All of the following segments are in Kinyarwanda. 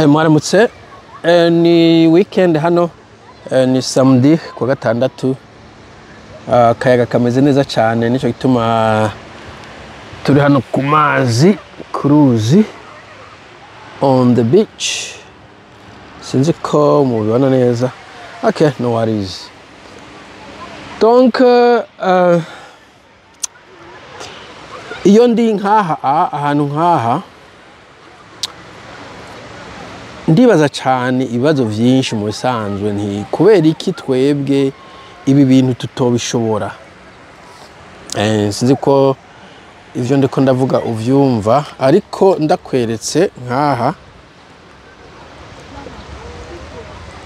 Mwaramutse ni weekend hano ni samedi kwa gatandatu akayaga kameze neza cyane nico gituma turi hano ku mazi cruise on the beach sinzi ko mubibona neza. Okay, no worries. Donc iyo ndi nkaha ahantu nkaha ndibaza cyane ibibazo byinshi mu bisanzwe nti kubera iki twebwe ibi bintu tutobishobora. Sinzi ko ivyo ndiko ndavuga uvyumva ariko ndakweretse nkaha.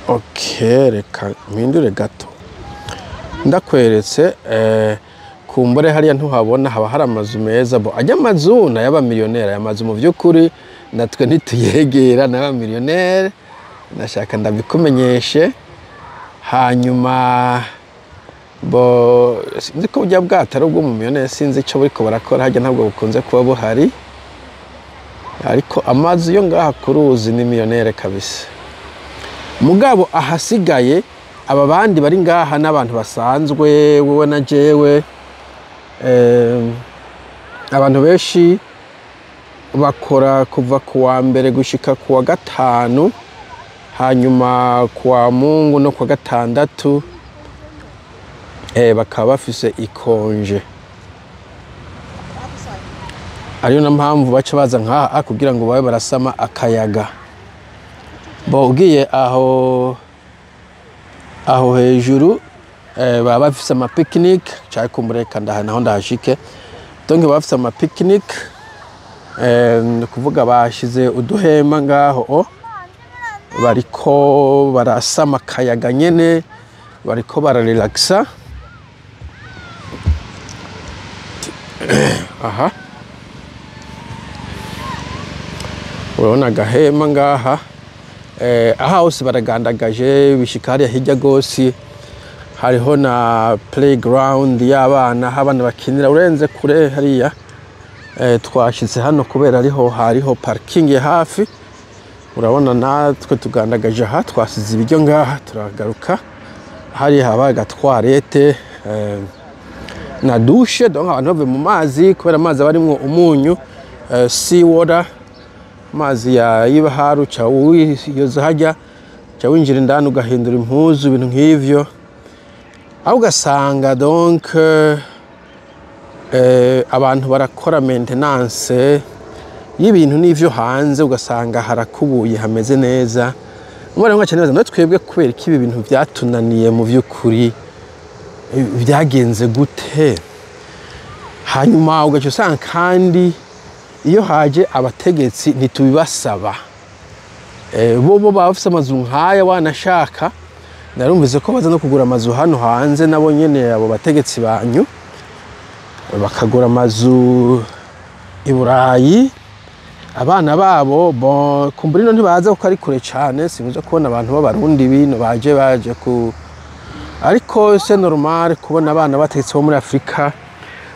Okay, reka mpindure gato ndakweretse kumbure hariya ntuhabona haba hari amazu meza bo ajya amazu na yaba millionaire amazu mu byukuri natwe ntituyegera n'aba millionaire nashaka ndabikumenyeshe hanyuma bo sinzi ko ujya bwatari ubwo mu millionaire sinzi ico buriko barakora hajya ntabwo bukunze kuba buhari ariko amazu yo ngaha kuruzi ni millionaire kabisa. Mugabo ahasigaye aba bandi bari ngaha n'abantu basanzwe wewe na jewe abantu benshi bakora kuva kuwa mbere gushika kuwa gatanu hanyuma kuwa Mungu no kuwa gatandatu bakaba bafise ikonje. Ariyo na mpamvu baca baza nkaha kugira ngo babe barasama akayaga. Bo ugiye aho hejuru baba bafise ama picnic cyari kumureka naho ndahashike. Donc bafise ama picnic kuvuga bashize uduhema ngaho bariko barasama akayaga nyene bariko bararelaxa. Aha urabona agahema ngaha aha hose baragandagaje bishikari hirya gose hariho na playground y'abana abana bakinira urenze kure hariya. Twashize hano kubera hariho parking ya hafi urabona natwe tugandagaje aha twasize ibiryo ngaha turagaruka hari habaga toilette na douche donc abantu bave mu mazi kubera amazi abarimwo umunyu sea water mazi ya ibaharu cha yoza hajya cha winjira indani ugahindura impuzu ibintu nk'ivyo aho ugasanga donc abantu barakora maintenance y'ibintu n'ivyo hanze ugasanga harakubuye hameze neza. Umwana mwaca neza no twebwe kubera iki ibi bintu byatunaniye mu vy'ukuri byagenze gute. Hanyuma ugaca usanga kandi iyo haje abategetsi ntitubibasaba bo bafise amazu nkaya wanashaka narumvize ko baza no kugura amazu hano hanze nabo nyene abo bategetsi banyu bakagura amazu i Burayi abana babo bon kumbura ino ntibaza ko ari kure cyane sinuje kubona abantu b'abarundi bino baje ku ariko c'est normal kubona abana bategetse bo muri Afrika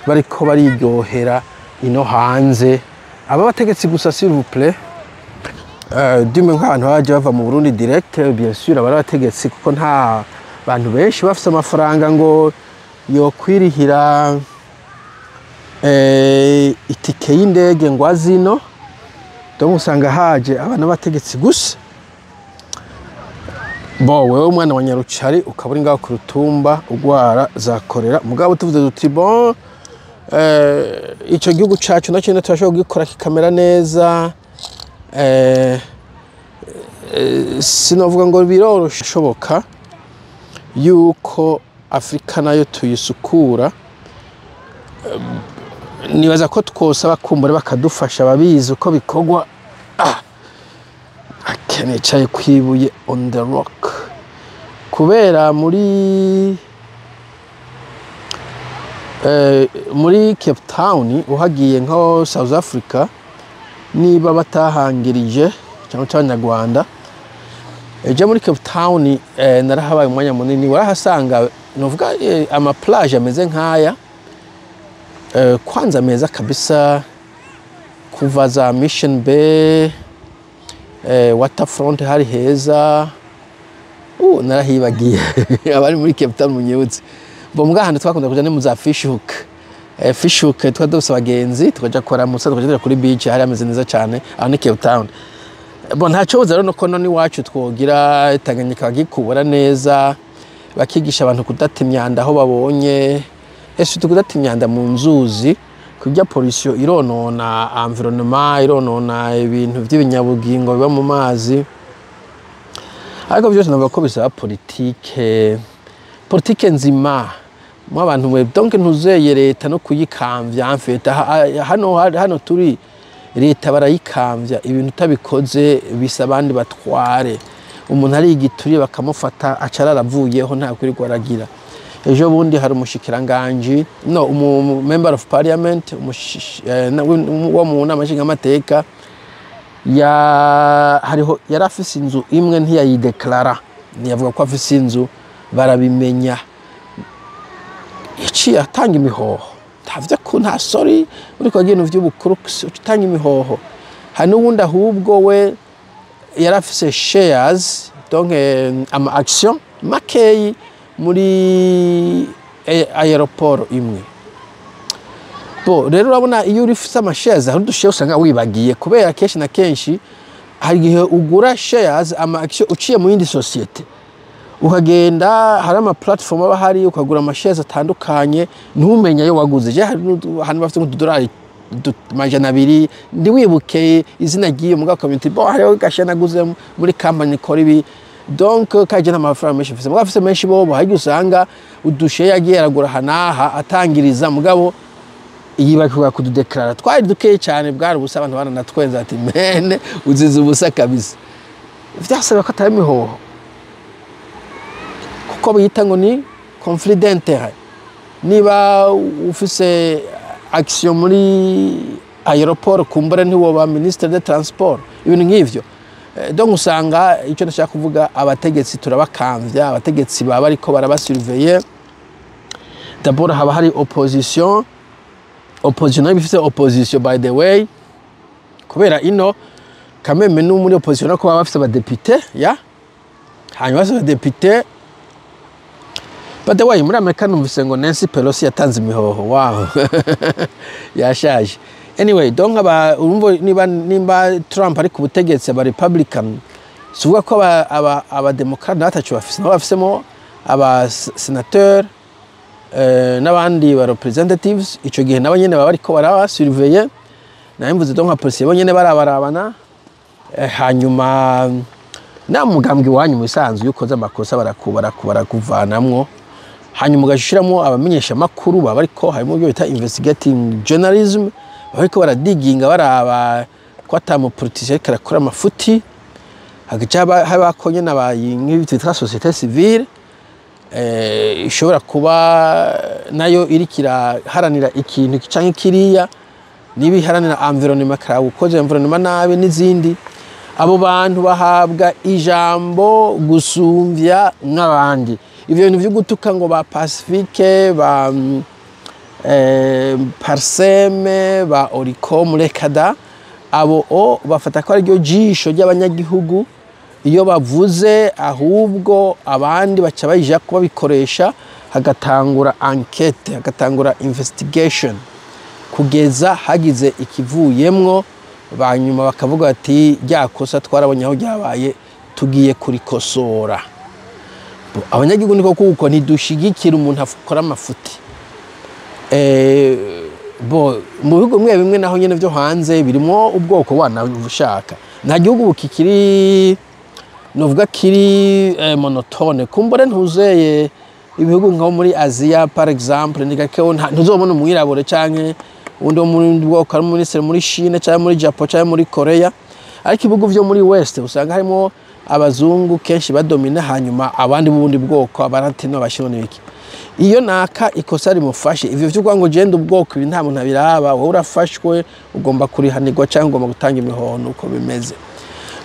bariko bariryohera ino hanze. Aba bategetsi gusa s'il vous plaît dime nk'abantu baje bava mu Burundi direct bien sûr aba bategetsi kuko nta bantu benshi bafite amafaranga ngo yo kwirihira itike y'indege ngo azino donc usanga haje abana bategetsi gusa. Bo wewe umwana wa Nyarucari ukaburi ngaho ku rutumba ugwara zakorera mugabo tuvuze duti bon ico gihugu cacu nacyo turashobora gukora kikamera neza. Sinovuga ngo biroroshoboka yuko Afrika nayo tuyisukura. Nibaza ko twosaba kumbure bakadufasha babizi uko bikogwa. Akenecaye kwibuye on the rock kubera muri Cape Town uhagiye nko South Africa niba batahangirije cyangwa cy'Abanyarwanda eje muri Cape Town narahabaye umwanya munini warahasanga novuga ama plage ameze nkaya kwanza meza kabisa kuva za Mission Bay Waterfront hari heza narahibagiye abari muri Cape Town munyibutse bo mbwa hano twakunda kuja ne mu za Fish Hook twadose abagenzi tukaja kora musa tukaja kuri beach hari ameze neza cyane aho ni Cape Town bo ntaco rero nuko none iwacu twogira Tanganyika bagikubura neza bakigisha abantu kudata imyanda aho babonye ese tukudata imyanda mu nzuzi kujya pollution ironona environnement ironona ibintu by'ibinyabugingo biba mu mazi ariko byose navuga ko bisaba politike nzima mu abantu mwe donc ntuzeye leta no kuyikamvya amfeta hano turi leta barayikamvya ibintu tabikoze bisa abandi batware umuntu ari igituri bakamufata acararavuyeho nta kuri gwaragira ejo bundi hari umushikiranganje member of parliament wo mu nama nshingamateka hariho yarafise inzu imwe ntiyayideklara ntiyavuga ko afise inzu barabimenya iki atanga imihoho tavye ko nta sorry uri ko agenda vy'ubukuru utanga imihoho hano wundi ahubwo we yarafise shares donc ama action makeyi muri aeroport imwe bo rero urabona iyo urifise ama shares aho dushiye usanga wibagiye kubera kenshi na kenshi hari gihe ugura shares ama action uciye mu yindi societe ukagenda hari ama platform aba hari ukagura ama shares atandukanye ntumenya yo waguze je hano bafite $2 majana 2 ndi wibuke izina giye mu community bo hari gashana guze muri company kora ibi donc kaje n'amafaranga menshi mfise mwafise menshi bobo haje usanga udushe yagiye aragura hanaha atangiriza mugabo yibakwa kududeklara twari dukeye cyane bwari ubusa abantu bana natwenza ati mene uzize ubusa kabisa vyasaba ko atari mihoho kuko biyita ngo ni conflit d'intérêt niba ufise action muri aeroport kumbura nti woba ministre de transport ibintu nk'ivyo donc usanga icyo ndashaka kuvuga abategetsi turabakamvya abategetsi baba ariko barabasurveiller d'abord haba hari opposition bifite opposition by the way kubera ino kameme no muri opposition ko baba bafite abadepite ya hanyuma bafite abadepite by the way muri Amerika numvise ngo Nancy Pelosi yatanze imihoho wow yashaje anyway donc urumvo niba Trump ari ku butegetsi aba Republican suvuga ko aba Democrat natacho bafisemo aba senateur n'abandi ba representatives ico gihe nabo nyene baba ariko baraba surveiller namvuze donc apolisi bo nyene barabarabana hanyuma na mugambwe wanyu musanzwe yukoze amakosa barakubara kuvanamwo hanyuma ugashiramo abamenyesha makuru baba ariko harimo byo bita investigating journalism bariko baradiginga baraba ko atamu politicien karakora amafuti hagacaba habakonye nabayingi bitwa societe civile ishobora kuba nayo irikira haranira ikintu canke kiriya nibi haranira environnement krawo ukoze environnement nabe n'izindi abo bantu bahabwa ijambo gusumvya n'abandi ivyo bintu byo gutuka ngo ba Pacifique ba Parseme ba Oricom rekada abo bafata ko ari ryo jisho ry'abanyagihugu iyo bavuze ahubwo abandi baca bayija kuba bikoresha hagatangura enquête hagatangura investigation kugeza hagize ikivuyemwo banyuma bakavuga ati ryakosa twarabonye aho ryabaye tugiye kurikosora abanyagihugu niko kuko ntidushigikira umuntu akora amafuti bo mu bihugu bimwe naho nyene byo hanze birimo ubwoko wana ushaka nta gihugu bukikiri novuga kiri monotone kumbure ntuzeye ibihugu nko muri Asia par exemple nigakeo ntuzobona umwirabure canke undi mu bwoko ari muri muri Chine cyangwa muri Japan cyangwa muri Korea ariko ibihugu byo muri West usanga harimo abazungu kenshi badomina hanyuma abandi bundi bwoko abaratino bashirone biki iyo naka ikosa rimufashe ivyo vy'ugwa ngo genda ubwoko ibi nta muntu abiraba wowe urafashwe ugomba kurihanirwa cyangwa ugomba gutanga imihono uko bimeze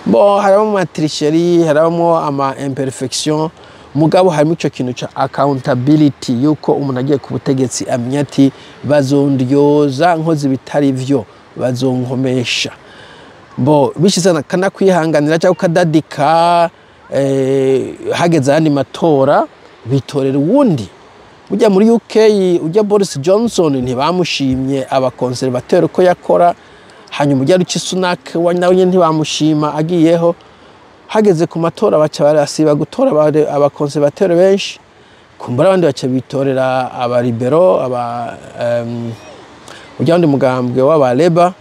bo haramo matricherie haramo ama imperfection mugabo harimo ico kintu ca accountability yuko umuntu agiye ku butegetsi amenya ati bazondyoza nkozi bitari vyo bazonkomesha bo bishize kanakwihanganira cyangwa kadadika hageze andi matora bitorera uwundi. Ujya muri UK ujya Boris Johnson ntibamushimye abakonservateur ko yakora, hanyuma ujya Rishi Sunak nawe ntibamushima agiyeho. Hageze ku matora baca barasiba gutora abakonservateur benshi, kumbura abandi baca bitorera aba libero ujya ndi mugambwe w'aba Labour.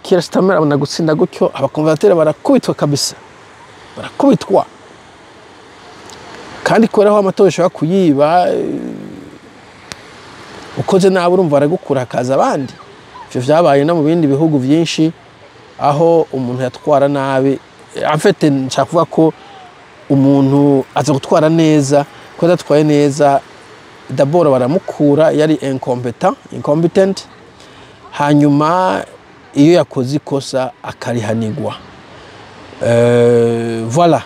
Keir Starmer abona gutsinda gutyo, abakonservateur barakubitwa kabisa, barakubitwa kandi kubera aho amatora ashobora kuyiba ukoze nabi urumva baragukura hakaza abandi. Ivyo vyabaye no mu bindi bihugu vyinshi aho umuntu yatwara nabi. Afite nshaka kuvuga ko umuntu aza gutwara neza, ko adatwaye neza d'abord baramukura yari incompetent, hanyuma iyo yakoze ikosa akarihanigwa. Voilà.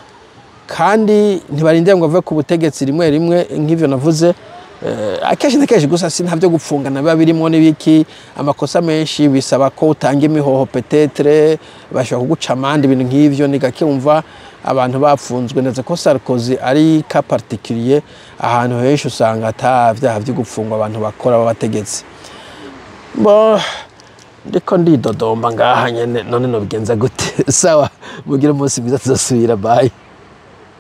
Kandi ntibarinde ngo ave ku butegetsi rimwe rimwe nk'ivyo navuze. Akenshi gusa sinavyo gupfungana biba birimo n'ibiki, amakosa menshi bisaba ko utanga imihoho peut-être, bashaka kuguca amande ibintu nk'ivyo. Ni gake umva abantu bapfunzwe, neza ko Sarkozy ari ka particulier, ahantu henshi usanga atavyaha vyo gupfungwa abantu bakora babategetsi. Bo ndiko ndidodomba ngaha nyene, none no bigenza gute? Sawa, mugire umunsi mwiza, tuzosubira, bye.